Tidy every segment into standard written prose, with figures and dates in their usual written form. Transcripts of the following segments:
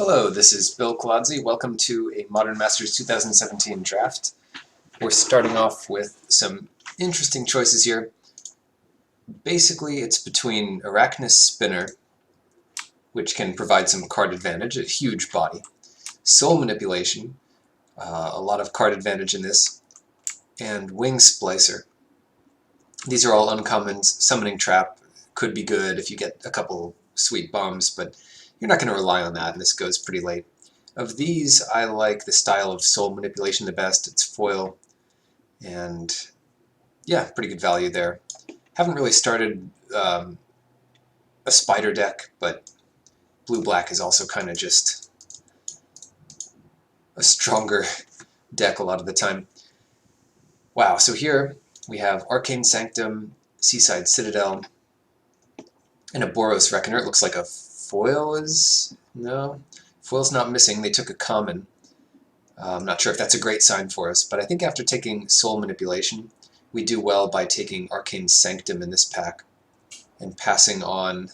Hello, this is Bill Colodzi. Welcome to a Modern Masters 2017 draft. We're starting off with some interesting choices here. Basically, it's between Arachnus Spinner, which can provide some card advantage, a huge body, Soul Manipulation, a lot of card advantage in this, and Wing Splicer. These are all uncommons. Summoning Trap could be good if you get a couple sweet bombs, but you're not going to rely on that, and this goes pretty late. Of these, I like the style of Soul Manipulation the best. It's foil, and yeah, pretty good value there. Haven't really started a spider deck, but blue-black is also kind of just a stronger deck a lot of the time. Wow, so here we have Arcane Sanctum, Seaside Citadel, and a Boros Reckoner. It looks like a foil is... no, foil's not missing. They took a common. I'm not sure if that's a great sign for us, but I think after taking Soul Manipulation, we do well by taking Arcane Sanctum in this pack and passing on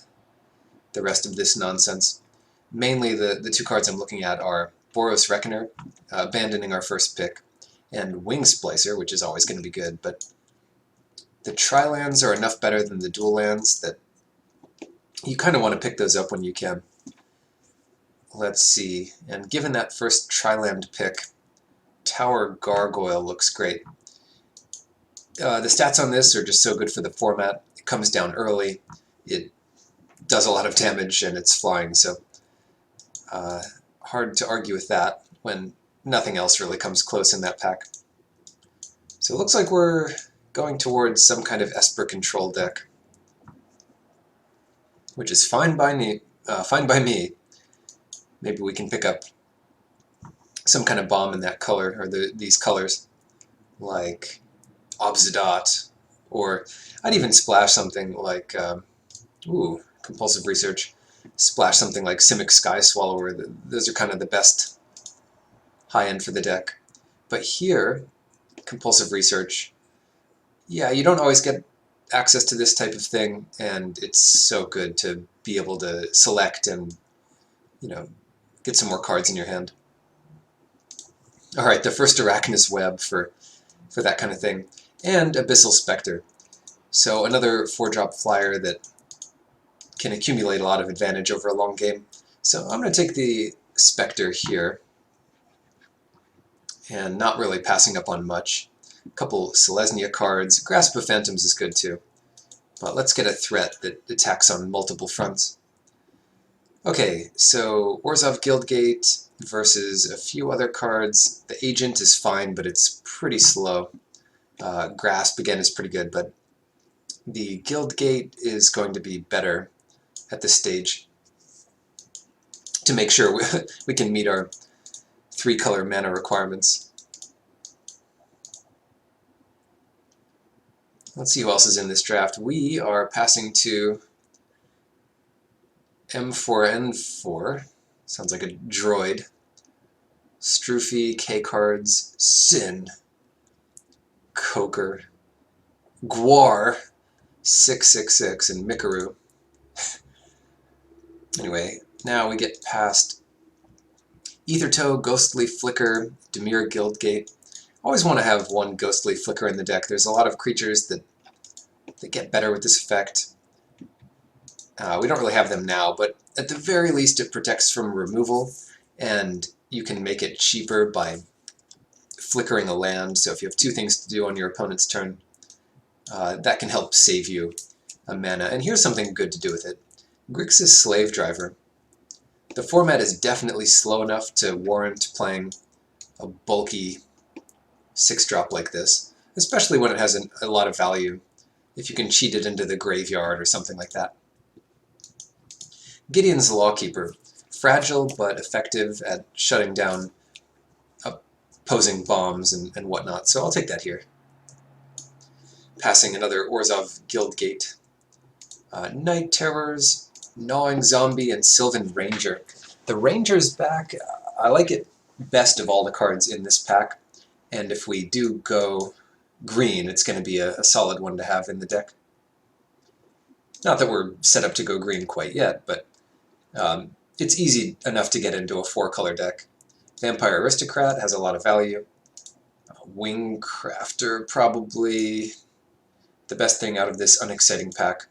the rest of this nonsense. Mainly the two cards I'm looking at are Boros Reckoner, abandoning our first pick, and Wing Splicer, which is always going to be good, but the tri-lands are enough better than the dual lands that you kind of want to pick those up when you can. Let's see, and given that first tri-land pick, Tower Gargoyle looks great. The stats on this are just so good for the format. It comes down early, it does a lot of damage, and it's flying, so hard to argue with that when nothing else really comes close in that pack. So it looks like we're going towards some kind of Esper control deck, which is fine by me. Maybe we can pick up some kind of bomb in that color, or these colors, like Obsidat, or I'd even splash something like, Compulsive Research, splash something like Simic Sky Swallower. Those are kind of the best high-end for the deck. But here, Compulsive Research, yeah, you don't always get access to this type of thing, and it's so good to be able to select and, get some more cards in your hand. Alright, the first Arachnus Web for that kind of thing, and Abyssal Spectre. So another 4-drop flyer that can accumulate a lot of advantage over a long game. So I'm going to take the Spectre here, and not really passing up on much. A couple Selesnya cards. Grasp of Phantoms is good too. But let's get a threat that attacks on multiple fronts. Okay, so Orzhov Guildgate versus a few other cards. The Agent is fine, but it's pretty slow. Grasp, again, is pretty good, but the Guildgate is going to be better at this stage to make sure we can meet our 3-color mana requirements. Let's see who else is in this draft. We are passing to M4N4. Sounds like a droid. Stroophy, K-Cards, Sin, Coker, Gwar, 666, and Mikaru. Anyway, now we get past Aethertoe, Ghostly Flicker, Dimir Guildgate. Always want to have one Ghostly Flicker in the deck. There's a lot of creatures that get better with this effect. We don't really have them now, but at the very least it protects from removal, and you can make it cheaper by flickering a land. So if you have 2 things to do on your opponent's turn, that can help save you a mana. And here's something good to do with it. Grixis Slave Driver. The format is definitely slow enough to warrant playing a bulky 6-drop like this, especially when it has a lot of value, if you can cheat it into the graveyard or something like that. Gideon's Lawkeeper. Fragile but effective at shutting down opposing bombs and whatnot, so I'll take that here. Passing another Orzhov Guildgate. Night Terrors, Gnawing Zombie, and Sylvan Ranger. The Ranger's back. I like it best of all the cards in this pack, and if we do go green, it's going to be a solid one to have in the deck. Not that we're set up to go green quite yet, but it's easy enough to get into a 4-color deck. Vampire Aristocrat has a lot of value. Wingcrafter, probably the best thing out of this unexciting pack.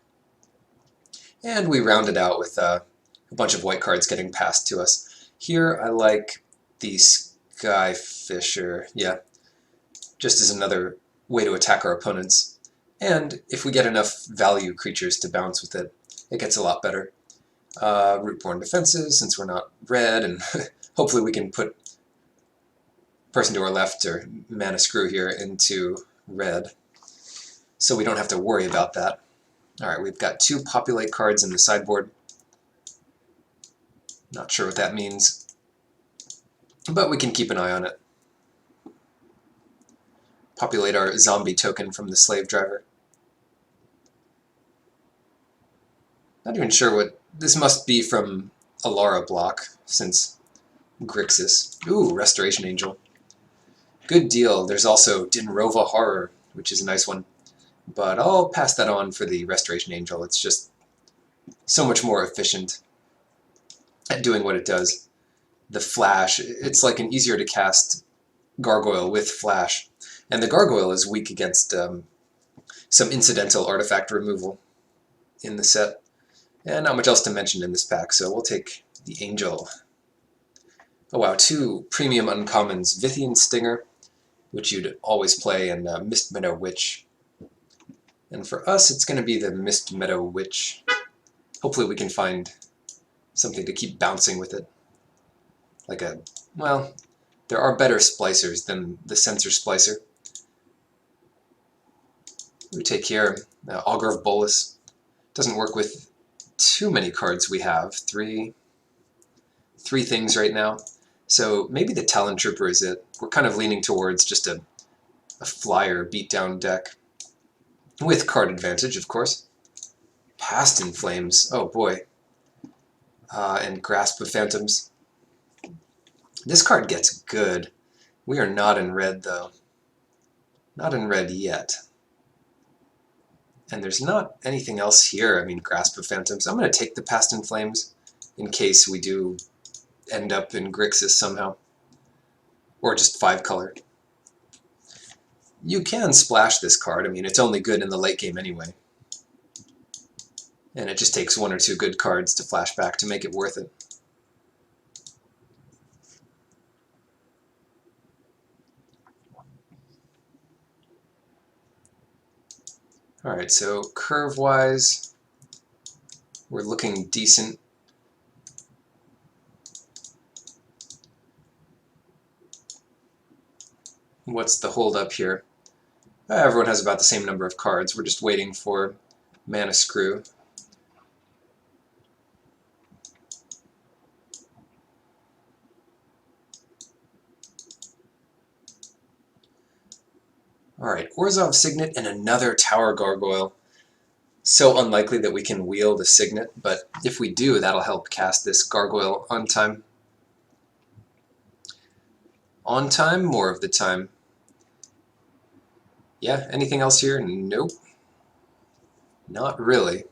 And we round it out with a bunch of white cards getting passed to us. Here I like the Skyfisher, yeah, just as another way to attack our opponents. And if we get enough value creatures to bounce with it, it gets a lot better. Rootborn Defenses, since we're not red, and hopefully we can put person to our left or Mana Screw here into red, so we don't have to worry about that. Alright, we've got 2 Populate cards in the sideboard. Not sure what that means, but we can keep an eye on it. Populate our zombie token from the Slave Driver. Not even sure what this must be from Alara block, since Grixis. Ooh, Restoration Angel. Good deal. There's also Dinrova Horror, which is a nice one. But I'll pass that on for the Restoration Angel. It's just so much more efficient at doing what it does. The Flash, it's like an easier to cast Gargoyle with Flash. And the Gargoyle is weak against some incidental artifact removal in the set. And not much else to mention in this pack, so we'll take the Angel. Oh wow, 2 premium uncommons, Vithian Stinger, which you'd always play, and Mistmeadow Witch. And for us, it's going to be the Mistmeadow Witch. Hopefully we can find something to keep bouncing with it. Like a, well, there are better splicers than the Sensor Splicer. We take here Augur of Bolas. Doesn't work with too many cards we have. Three things right now. So maybe the Talon Trooper is it. We're kind of leaning towards just a flyer beatdown deck. With card advantage, of course. Past in Flames. Oh boy. And Grasp of Phantoms. This card gets good. We are not in red, though. Not in red yet. And there's not anything else here. I mean, Grasp of Phantoms. I'm going to take the Past in Flames in case we do end up in Grixis somehow. Or just 5-color. You can splash this card. I mean, it's only good in the late game anyway. And it just takes 1 or 2 good cards to flash back to make it worth it. Alright, so curve-wise, we're looking decent. What's the hold up here? Everyone has about the same number of cards. We're just waiting for Mana Screw. Alright, Orzhov Signet and another Tower Gargoyle. So unlikely that we can wield a Signet, but if we do, that'll help cast this Gargoyle on time. On time, more of the time. Yeah, anything else here? Nope. Not really.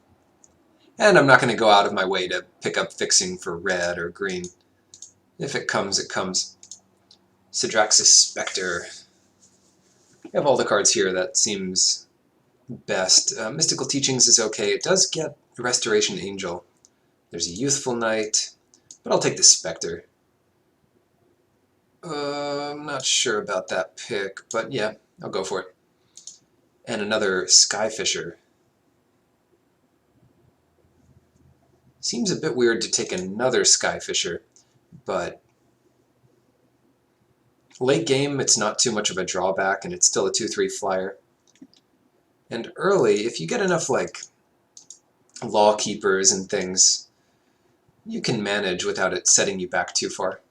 And I'm not going to go out of my way to pick up Fixing for red or green. If it comes, it comes. Sidraxis Spectre. We have all the cards here that seems best. Mystical Teachings is okay. It does get Restoration Angel. There's a Youthful Knight, but I'll take the Spectre. I'm not sure about that pick, but yeah, I'll go for it. And another Skyfisher. Seems a bit weird to take another Skyfisher, but late game, it's not too much of a drawback, and it's still a 2/3 flyer. And early, if you get enough, like, Law Keepers and things, you can manage without it setting you back too far.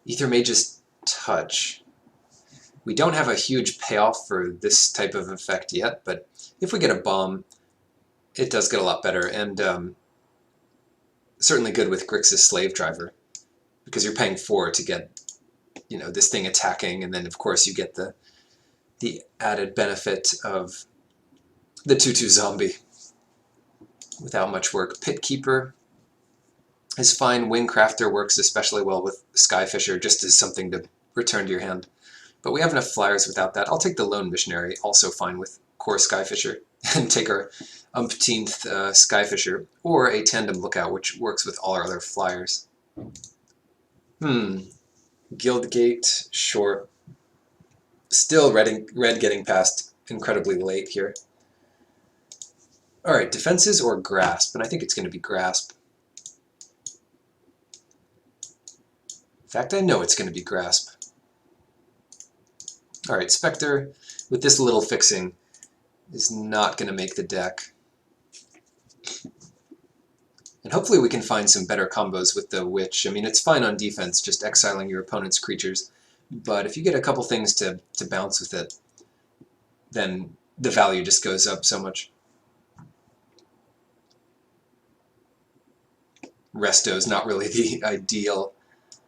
Aethermage's Touch. We don't have a huge payoff for this type of effect yet, but if we get a bomb, it does get a lot better, and certainly good with Grixis Slave Driver, because you're paying 4 to get, you know, this thing attacking, and then of course you get the added benefit of the 2/2 zombie without much work. Pit Keeper. is fine. Wingcrafter works especially well with Skyfisher, just as something to return to your hand. But we have enough flyers without that. I'll take the Lone Missionary, also fine with core Skyfisher, and take our umpteenth Skyfisher, or a Tandem Lookout, which works with all our other flyers. Guildgate, sure. Still red getting past incredibly late here. Alright, defenses or grasp, and I think it's going to be grasp. In fact, I know it's going to be grasp. Alright, Spectre, with this little fixing, is not going to make the deck. And hopefully we can find some better combos with the Witch. I mean, it's fine on defense, just exiling your opponent's creatures, but if you get a couple things to bounce with it, then the value just goes up so much. Resto is not really the ideal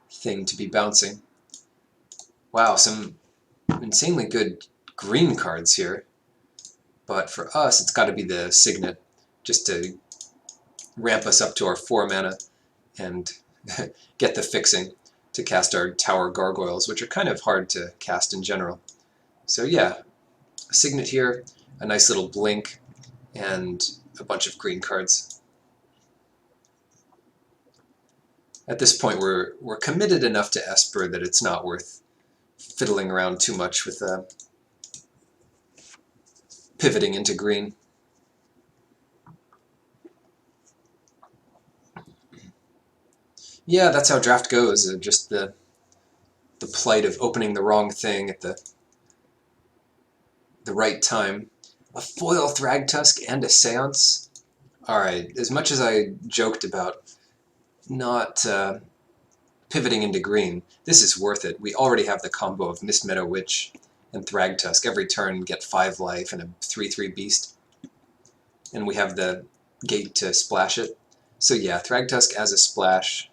thing to be bouncing. Wow, some insanely good green cards here. But for us, it's got to be the Signet, just to ramp us up to our 4 mana and get the fixing to cast our Tower Gargoyles, which are kind of hard to cast in general. So yeah, a Signet here, a nice little blink, and a bunch of green cards. At this point, we're committed enough to Esper that it's not worth fiddling around too much with pivoting into green. Yeah, that's how draft goes. Just the plight of opening the wrong thing at the right time. A foil Thragtusk and a Seance. Alright, as much as I joked about not pivoting into green, this is worth it. We already have the combo of Mistmeadow Witch and Thragtusk. Every turn get 5 life and a 3/3 beast. And we have the gate to splash it. So yeah, Thragtusk as a splash.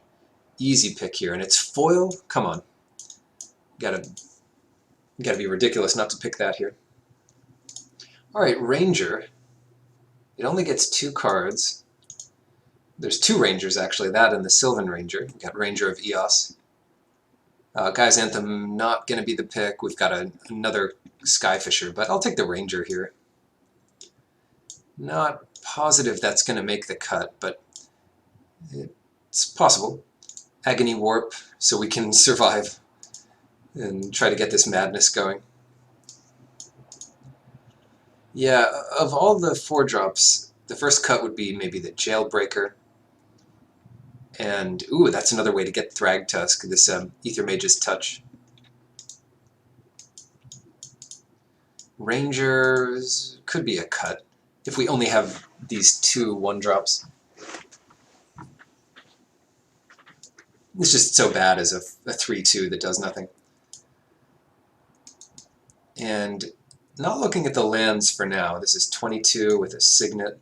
Easy pick here. And it's foil? Come on. Gotta be ridiculous not to pick that here. Alright, Ranger. It only gets 2 cards. There's 2 Rangers, actually, that and the Sylvan Ranger. We've got Ranger of Eos. Guy's Anthem, not going to be the pick. We've got another Skyfisher, but I'll take the Ranger here. Not positive that's going to make the cut, but it's possible. Agony Warp, so we can survive and try to get this madness going. Yeah, of all the 4-drops, the first cut would be maybe the Jailbreaker. And, ooh, that's another way to get Thragtusk, this Aethermage's Touch. Rangers could be a cut, if we only have these 2 1-drops. It's just so bad as a 3/2 that does nothing. And not looking at the lands for now. This is 22 with a Signet.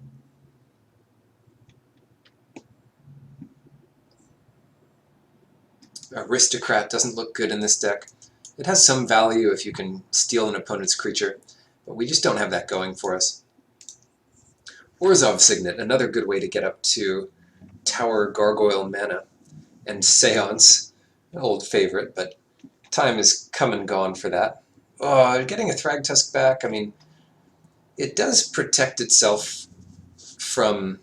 Aristocrat doesn't look good in this deck. It has some value if you can steal an opponent's creature, but we just don't have that going for us. Orzhov Signet, another good way to get up to Tower Gargoyle mana. And Seance, an old favorite, but time is come and gone for that. Getting a Thragtusk back, I mean, it does protect itself from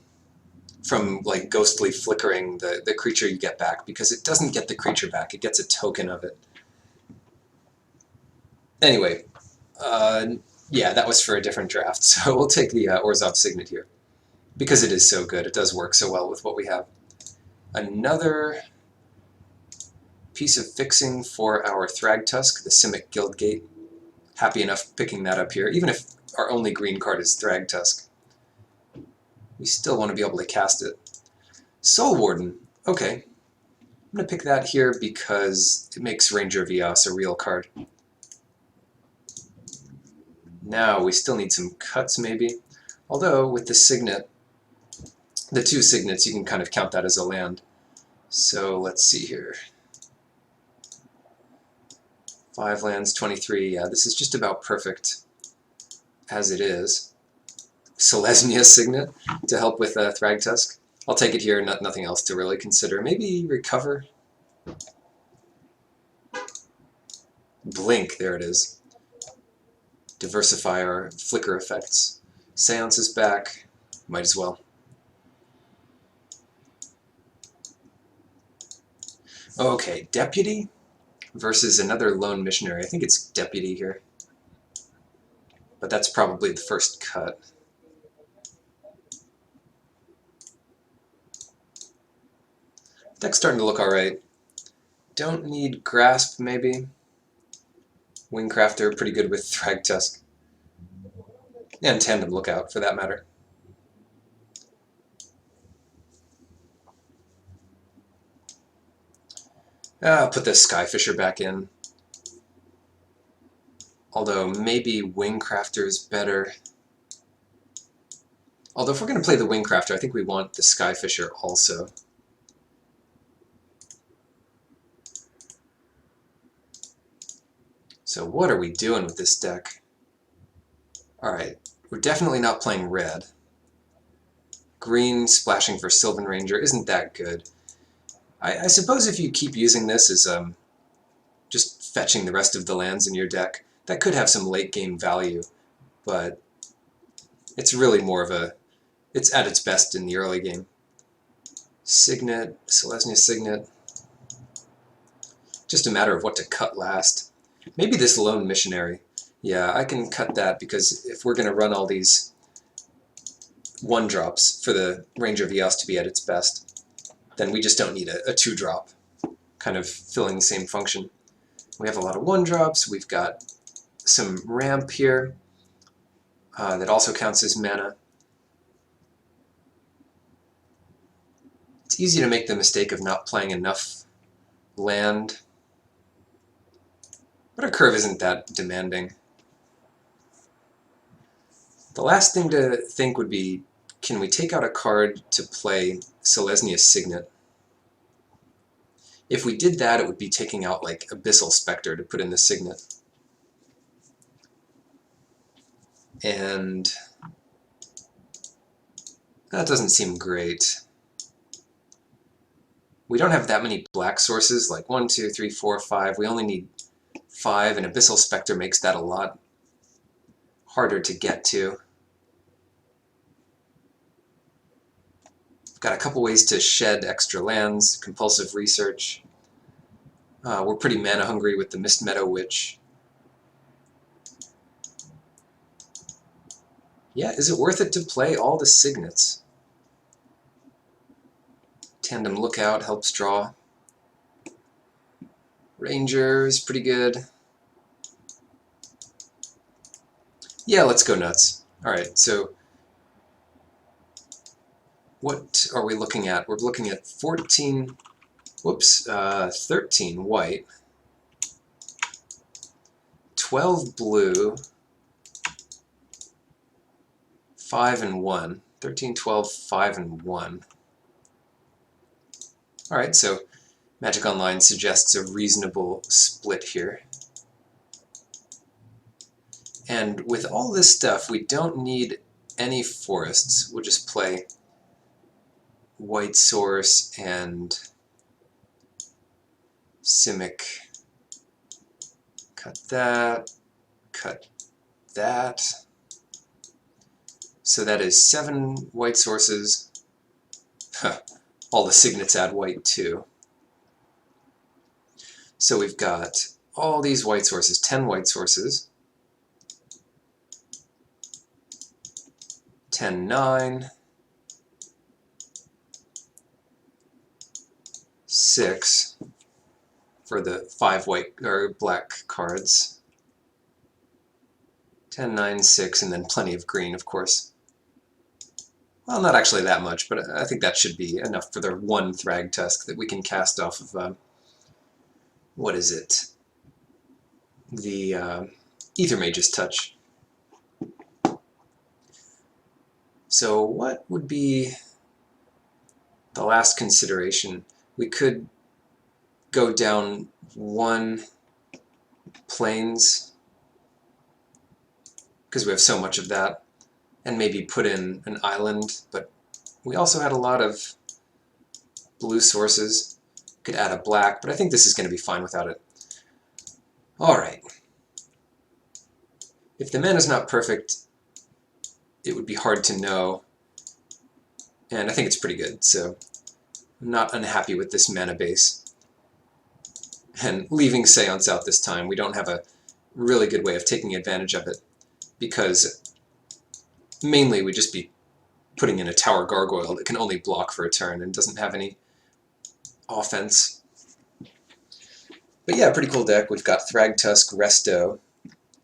like ghostly flickering the creature you get back, because it doesn't get the creature back, it gets a token of it. Anyway, yeah, that was for a different draft, so we'll take the Orzhov Signet here, because it is so good, it does work so well with what we have. Another piece of fixing for our Thragtusk, the Simic Guildgate. Happy enough picking that up here, even if our only green card is Thragtusk. We still want to be able to cast it. Soul Warden, okay. I'm going to pick that here because it makes Ranger of Eos a real card. Now we still need some cuts maybe, although with the Signet, the 2 Signets, you can kind of count that as a land. So let's see here. 5 lands, 23, yeah, this is just about perfect as it is. Selesnya Signet to help with Thragtusk. I'll take it here, nothing else to really consider. Maybe recover? Blink, there it is. Diversify our flicker effects. Seance is back, might as well. Okay, Deputy versus another lone missionary. I think it's Deputy here. But that's probably the first cut. Deck's starting to look alright. Don't need Grasp, maybe. Wingcrafter, pretty good with Thragtusk. And Tandem Lookout, for that matter. I'll put the Skyfisher back in. Although maybe Wingcrafter is better. Although if we're going to play the Wingcrafter, I think we want the Skyfisher also. So what are we doing with this deck? Alright, we're definitely not playing red. Green splashing for Sylvan Ranger isn't that good. I suppose if you keep using this as just fetching the rest of the lands in your deck, that could have some late game value, but it's really more of a, it's at its best in the early game. Signet, Selesnya Signet, just a matter of what to cut last. Maybe this Lone Missionary. Yeah, I can cut that because if we're going to run all these 1-drops for the Ranger of Eos to be at its best, then we just don't need a 2-drop, kind of filling the same function. We have a lot of 1-drops, we've got some ramp here that also counts as mana. It's easy to make the mistake of not playing enough land, but our curve isn't that demanding. The last thing to think would be, can we take out a card to play Selesnya Signet? If we did that, it would be taking out like Abyssal Spectre to put in the Signet. And that doesn't seem great. We don't have that many black sources, like 1, 2, 3, 4, 5. We only need 5, and Abyssal Spectre makes that a lot harder to get to. We've got a couple ways to shed extra lands, Compulsive Research. We're pretty mana hungry with the Mistmeadow Witch. Yeah, is it worth it to play all the Signets? Tandem Lookout helps draw. Ranger is pretty good. Yeah, let's go nuts. Alright, so what are we looking at? We're looking at 13 white, 12 blue, 5 and 1. 13, 12, 5 and 1. Alright, so Magic Online suggests a reasonable split here. And with all this stuff, we don't need any forests. We'll just play White Source and Simic. Cut that, cut that. So that is 7 white sources. All the Signets add white too. So we've got all these white sources, 10 white sources. 10, 9. 6 for the 5 white or black cards. 10, 9, 6, and then plenty of green, of course. Well, not actually that much, but I think that should be enough for the 1 Thragtusk that we can cast off of, what is it? The Ether Mage's Touch. So what would be the last consideration? We could go down 1 Plains, because we have so much of that, and maybe put in an island, but we also had a lot of blue sources. Could add a black, but I think this is going to be fine without it. Alright. If the mana is not perfect, it would be hard to know, and I think it's pretty good, so I'm not unhappy with this mana base. And leaving Seance out this time, we don't have a really good way of taking advantage of it, because mainly we'd just be putting in a Tower Gargoyle that can only block for a turn and doesn't have any offense. But yeah, pretty cool deck. We've got Thragtusk, Resto,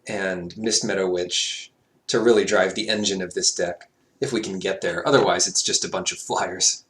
and Mistmeadow Witch to really drive the engine of this deck, if we can get there. Otherwise, it's just a bunch of flyers.